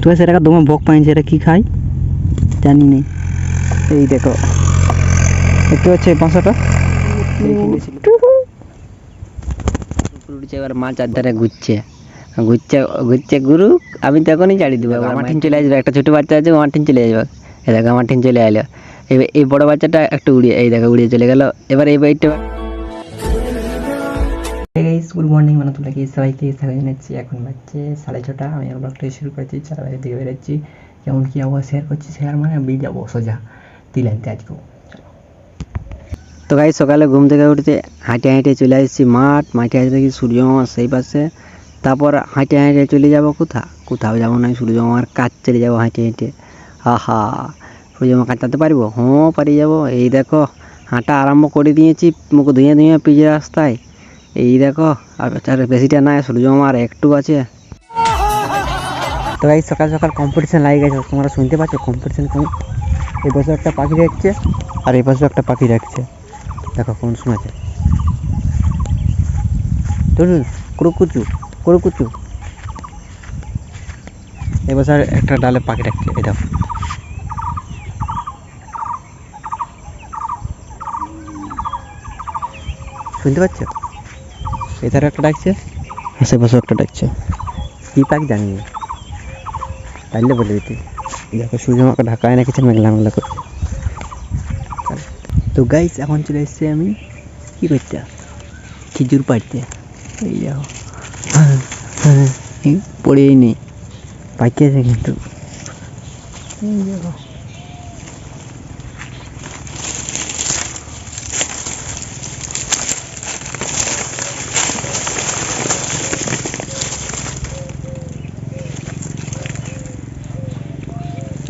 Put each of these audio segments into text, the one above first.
তো সেটা দমে ভোগ পাইছে, এটা কি খায় জানি না। এই দেখো দেখতে পাচ্ছ এই বাসাটা উঠছে, এবার মা চারধারে ঘুরছে ঘুরছে ঘুরছে গুরু। আমি তখনই ছাড়ি দেবো, আমার ঠিন চলে আসবে। একটা ছোটো বাচ্চা আছে, আমার ঠিন চলে আসবে। এই দেখো আমার ঠিন চলে এলো। এই বড় বাচ্চাটা একটু উড়িয়ে, এই দেখো উড়িয়ে চলে গেল। এবার এই বাইকটা গুড মর্নিং মানে তোমরা কি সবাইকে স্বাগত জানাচ্ছি। এখন বাজছে 6:30। আমি আমার ব্লগটা শুরু করেছি, 4 বাজে দিকে বেরোচ্ছি। কেমন কী আবহাওয়া শেয়ার করছি, শেয়ার মানে বেরিয়ে যাবো সোজা তিলানতে আজকেও। তো গাই সকালে ঘুম থেকে উঠতে হাঁটে হাঁটে চলে আসছি মাঠে হাঁটে দেখি সূর্য মামা সেই পাশে। তারপর হাঁটে হাঁটে চলে যাবো কোথাও যাবো না, সূর্য মামার কাজ চলে যাবো হাঁটে হেঁটে। আহা, সূর্য মামা কাটাতে পারবো? হ্যাঁ পারি যাবো। এই দেখো হাঁটা আরম্ভ করে দিয়েছি, মুখ ধুয়ে ধুয়ে পিচে রাস্তায়। এই দেখো আর বেশিটা নাই, সূর্য মামার একটু আছে। তো এই সকাল সকাল কম্পিটিশান লাগে গেছে, তোমরা শুনতে পাচ্ছ কম্পিটিশান কেমন। এই পাশে একটা পাখি দেখছে আর এই পাশে একটা পাখি দেখছে, দেখো কোন শোনাচ্ছে কুরুকুচু কুরুকুচু। এই পাশে একটা ডালে পাখি ডাকছে, এই দেখো শুনতে পাচ্ছ। এধারে একটা ডাকছে, আশেপাশে একটা ডাকছে, কি পাখি জানি না, তাইলে বলে দিতে। দেখো সূর্য আমাকে ঢাকায় রেখেছে, মেঘলা মেঘলা করছে। তো গাইস এখন চলে এসেছি আমি কি করতে, খিচুর পাড়তে। এই দেখো পড়েই নেই, পাকিয়েছে কিন্তু। এই দেখো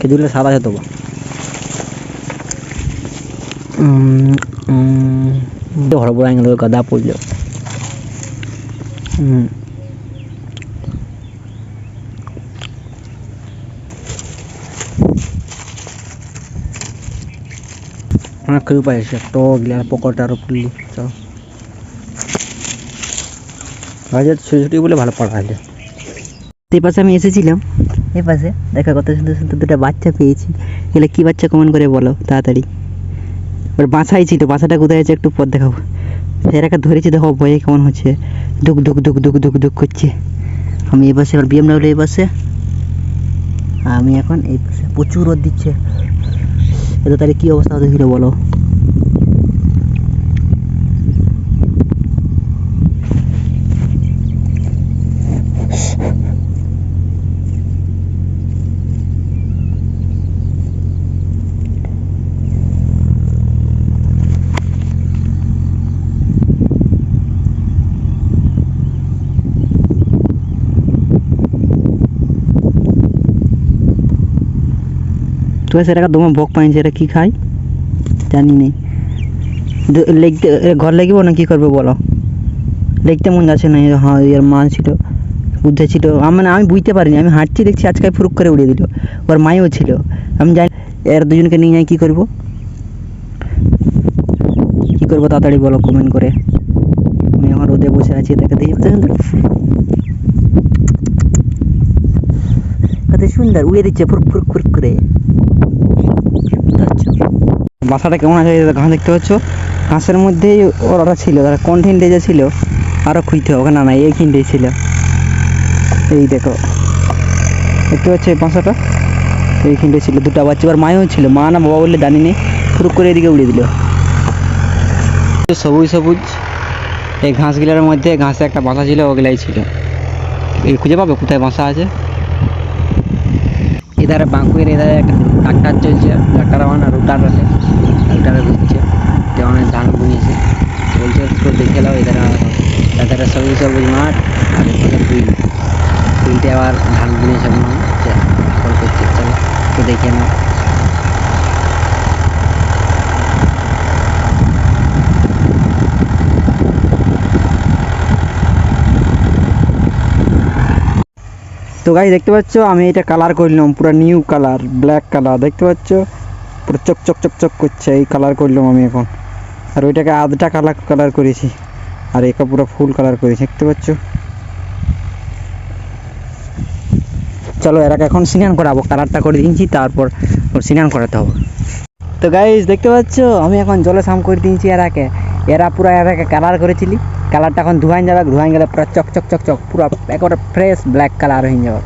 খেজুরটা সাদা হতো ঘর বড় গেল, গাদা পড়লো। অনেক খেজুর পাইছে, টক গিলার পকোড়া আরো পুলি সব ছুটি বলে ভালো পড়া হয়েছে। এই পাশে আমি এসেছিলাম, এই পাশে দেখা কত সুন্দর সুন্দর দুটো বাচ্চা পেয়েছি। এগুলো কি বাচ্চা কমেন্ট করে বলো তাড়াতাড়ি। ওর বাসাই ছিল, বাসাটা কোথায় আছে একটু পর দেখাবো। ফেরাকে ধরেছি, দেখো ভয়ে কেমন হচ্ছে, দুক দুক দুক দুক দুক দুক করছে। আমি এই পাশে, আমার বিএমডাব্লিউ এই পাশে, আমি এখন এই পাশে। প্রচুর রোদ দিচ্ছে, এত তাহলে কী অবস্থা হয়েছিল বলো। তো সেটা দমে ভোগ পাইছে, এটা কি খায় জানি না। লিখতে ঘর লাগবো না কি করবে বলো, লিখতে মন যাচ্ছে না। হ্যাঁ এর মা ছিল, বুদ্ধে ছিল, মানে আমি বুঝতে পারিনি। আমি হাঁটছি দেখছি আজকে ফুরুক করে উড়িয়ে দিল। ওর মাইও ছিল, আমি জানি। এর দুজনকে নিয়ে যাই, কী করবো তাড়াতাড়ি বলো কমেন্ট করে। আমি আমার রোদে বসে আছি, দেখে দেখি কত সুন্দর উড়িয়ে দিচ্ছে ফুরুক ফুরুক ফুরুক করে। বাসাটা কেমন আছে ঘাস দেখতে পাচ্ছ, ঘাসের মধ্যেই ওরা ছিল, তারা কোন ঠিনটে যে ছিল আরও খুঁজতে হবে না, এই ঠিনটেই ছিল। এই দেখো দেখতে পাচ্ছ এই বাসাটা, এই ঠিনটে ছিল, দুটো বাচ্চা। আর মায়ও ছিল, মা না বাবা বললে জানি নি, পুরো করে এদিকে উড়িয়ে দিল। সবুজ সবুজ এই ঘাসগুলোর মধ্যে, ঘাসে একটা বাসা ছিল, ওগুলাই ছিল। এই খুঁজে পাবে কোথায় বাসা আছে। এধারে বাঁকুড়ের এধারে একটা ট্রাক্টর চলছে, ট্রাক্টর মানে রুটার আছে, রুটারে ঘুরছে, যেমন ধান বুনিয়েছে বলছে একটু দেখে নাও। এধারে সবুজ সবুজ মাঠ, আর এখানে ফিল্ডে আবার ধান বুনিয়েছে মনে হচ্ছে, ফল করছে। চলো একটু দেখে নাও। তো গাইস দেখতে পাচ্ছ আমি এটা কালার করলাম, পুরো নিউ কালার, ব্ল্যাক কালার দেখতে পাচ্ছ, পুরো চক চক চক চক করছে। এই কালার করলাম আমি এখন, আর ওইটাকে আধটা কালার করেছি, আর একা পুরো ফুল কালার করেছি দেখতে পাচ্ছ। চলো এরাকে এখন স্নান করাবো, কালারটা করে দিয়েছি, তারপর ওর স্নান করাতে হবে। তো গাইস দেখতে পাচ্ছ আমি এখন জলে স্নান করে দিয়েছি এরাকে। এরা পুরো এরাকে কালার করেছিলি, কালারটা এখন ধোয়াই যাবে, ধোয়াই গেলে পুরো চক চক চক চক পুরো একেবারে ফ্রেশ ব্ল্যাক কালার হয়ে যাবে,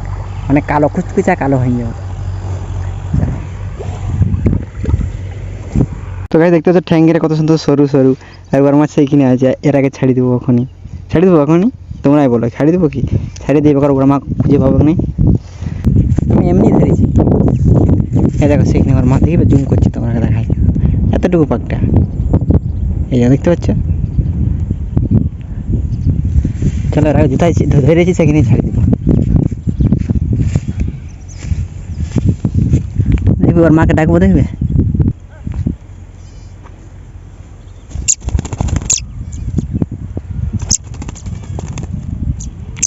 মানে কালো কুচকুচা কালো হয়ে যাবে। তো গাইস দেখতে পাচ্ছ ঠ্যাঙ্গের কত সুন্দর সরু সরু, একবার মাছ সেইখানে আছে, এরাকে ছাড়ি দেবো এখনই, ছাড়ি দেবো এখনই, তোমরাই বলো ছাড়ি দেবো কি ছাড়ি দিয়ে বেকার ওরা মা খুঁজে পাবো না, আমি এমনি ধরেছি। এই দেখো সেখানে আমার মা দেখবে জুম করছে, তোমাকে দেখাই এতটুকু পাকটা, এই যে দেখতে পাচ্ছ। চলো রাখ যেটাই ধরেছি সেখানে ছাড়ি দেবো, দেখবে ওর মাকে ডাকবো, দেখবে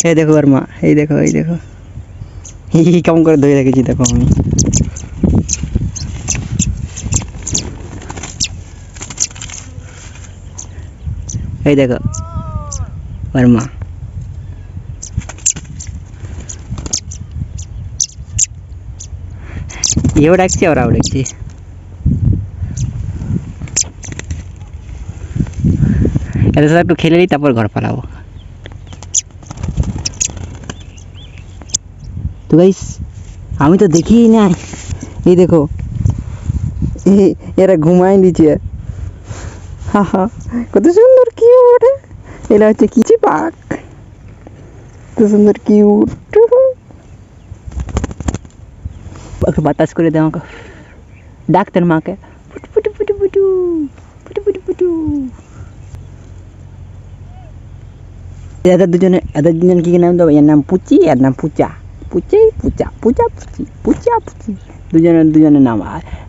এই দেখো ওর মা, এই দেখো এই দেখো কেমন করে ধরে রেখেছি দেখো আমি। এই দেখো ওর মা, এও ডাকছে ওরাও ডাকছে। এদের সাথে একটু খেলে নিই তারপর ঘর পালাবো। তো গাইস আমি তো দেখি না, এই দেখো এরা ঘুমাই দিচ্ছে, হা হা কত সুন্দর কিউট, এরা হচ্ছে কিছু পাক, কত সুন্দর কিউট। একটু বাতাস করে দে আমাকে, ডাক্তার মাকে পুটু পুটু পুটু পুটু পুটু পুটু পুটু। এদের দুজন কি নাম দেবো, এর নাম পুচি, এর নাম পুচা, পুচি পুচা পুচা পুচি পুচা পুচি, দুজনের নাম।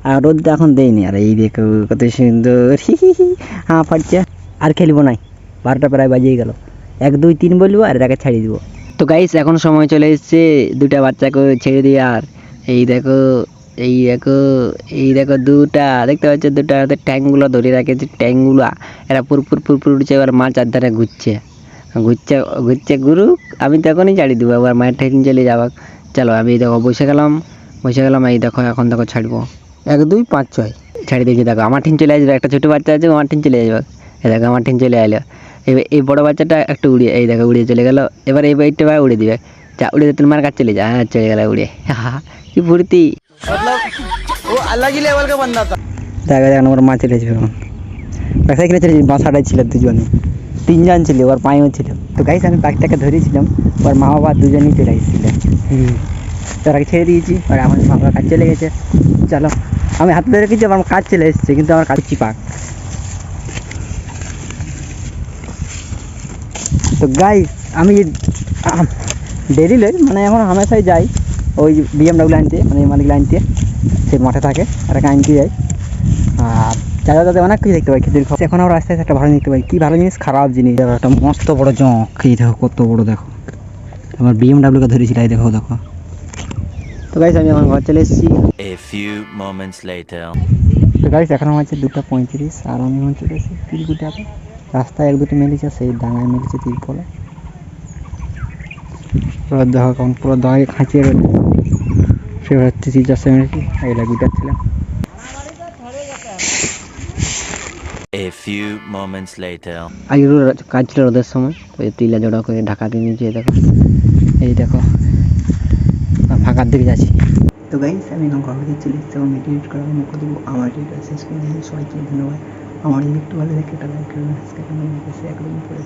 আর রোদটা এখন দেয়নি, আর এই দেখো কত সুন্দর হ্যাঁ ফাটছে। আর খেলবো নাই, 12টা প্রায় বাজিয়ে গেল, 1 2 3 বলবো আর এটাকে ছাড়িয়ে দিব। তো গাইস এখন সময় চলে এসছে দুটা বাচ্চাকে ছেড়ে দিয়ে, আর এই দেখো এই দেখো এই দেখো দুটা দেখতে পাচ্ছ, দুটা হাতে ট্যাঙ্কগুলো ধরে রাখেছে, ট্যাঙ্কগুলো এরা পুরপুর পুরপুর উঠছে, এবার মা চারধারে ঘুরছে ঘুরছে ঘুরছে গুরু, আমি তো এখনই ছাড়ি দেবো, এবার মায়ের ঠেকিন চলে যাবো। চলো আমি এই দেখো বসে গেলাম, এই দেখো এখন দেখো ছাড়বো 1 2 5 6 ছাড়ি দিয়েছি। দেখো আমার ঠিন চলে আসবে, একটা ছোটো বাচ্চা আছে আমার ঠিন চলে আসবে, এই দেখো আমার ঠিন চলে এলো। এবার এই বড়ো বাচ্চাটা একটু উড়িয়ে, এই দেখো উড়িয়ে চলে গেলো, এবার এই বাইকটা উড়ে দিবে, যা উড়ে তোমার কাছে চলে যা, হ্যাঁ চলে গেল উড়ে, কি ফুর্তি, ও अलग ही लेवल का बंदा था। দেখো দেখো আমার মা চলে আসবে এখন, সাইকেলে চলে বাসাটাই ছিল, দুজনে 3 জন ছিল, ওর পায়েও ছিল। তো গাইস আমি পাখিটাকে ধরেছিলাম, ওর মা বাবা দুজনেই চলে এসেছিলেন, তারাকে ছেড়ে দিয়েছি, আর আমার বাবার কাজ চলে গেছে। চলো আমি হাতে ধরে রেখেছি, আমার কাজ চলে এসেছে, কিন্তু আমার কাজ চিপাক। তো গাইস আমি ডেলি লই, মানে এখন হামেশাই যাই ওই BMW আনতে, মানে মালিক আনতে, সে মাঠে থাকে আর আনতে যাই। আর যাতে যাতে অনেক কিছু দেখতে পাই, খেতে এখন আমরা রাস্তায় একটা ভালো দেখতে পাই, কী ভালো জিনিস খারাপ জিনিস। দেখো একটা মস্ত বড় জঁক, এই দেখো কত বড়, দেখো আমার BMWকে ধরেছিল, এই দেখো দেখো। তো গাইস আমি আমার ঘর চলে এসেছি। তো গাইস এখন আমার হচ্ছে 2:35, আর আমি এখন চলে এসেছি তিলকুটাতে, রাস্তায় 1 2টো মেলেছে, সেই ডাঙায় মেলেছে তিরপলে। রোদ দেখো কেমন পুরো দাঁড়িয়ে খাঁচিয়ে রয়েছে, সে হচ্ছে 4 মিনিট এই লাগিয়ে ছিলাম। আগে কাজ ছিল রোদের সময়, তো এই তিলা জোড়া করে ঢাকা দিয়ে নিয়েছি, দেখো এই দেখো ফাঁকার দিকে যাচ্ছি। তো গাইস আমি এখন ঘর থেকে চলে এসেছি, আমি এডিট করা আমি করে দেবো। আমার ভিডিওটা শেষ করে দিই, সবাইকে ধন্যবাদ। আমার যদি একটু ভালো দেখে একটা লাইক করবেন, সাবস্ক্রাইব করবেন, একদম পরে